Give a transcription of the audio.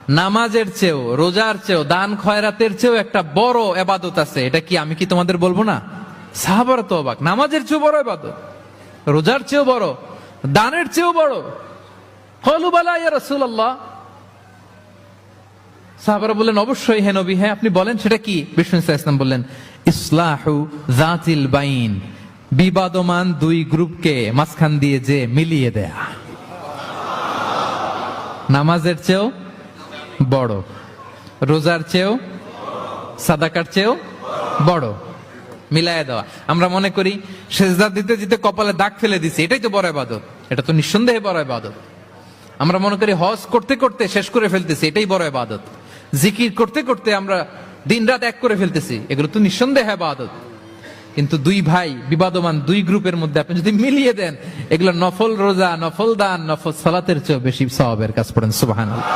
নামাজের চেয়েও, রোজার চেয়েও, দান খয়রাতের চেয়েও একটা বড় ইবাদত আছে। এটা কি আমি কি তোমাদের বলবো না? সাহাবারা তো অবাক, নামাজের চেয়েও বড় ইবাদত, রোজার চেয়েও বড়, দানের চেয়েও বড়। ক্বালু বালা ইয়া রাসূলুল্লাহ। সাহাবারা বললেন অবশ্যই হে নবী, হ্যাঁ আপনি বলেন সেটা কি? বিষ্ণু সাল্লাল্লাহু আলাইহি ওয়াসাল্লাম বললেন ইসলাহু যাতিল বাইন, বিবাদমান দুই গ্রুপকে মাঝখান দিয়ে যে মিলিয়ে দেয়া। নামাজের চেয়েও বড়, রোজার চেয়েও, সাদাকার চেয়েও বড়, মিলায়া দেওয়া। আমরা মনে করি সেজদা দিতে দিতে কপালে দাগ ফেলে দিছি, এটাই তো বড় ইবাদত। এটা তো নিঃসন্দেহে বড় ইবাদত। আমরা মনে করি হজ করতে করতে শেষ করে ফেলতেছি, এটাই বড় ইবাদত। জিকির করতে করতে আমরা দিনরাত এক করে ফেলতেছি, এগুলো তো নিঃসন্দেহে ইবাদত। কিন্তু দুই ভাই বিবাদমান দুই গ্রুপের মধ্যে আপনি যদি মিলিয়ে দেন, এগুলো নফল রোজা, নফল দান, নফল সালাতের চেয়েও বেশি সওয়াবের কাজ। পড়েন সুবহানাল্লাহ।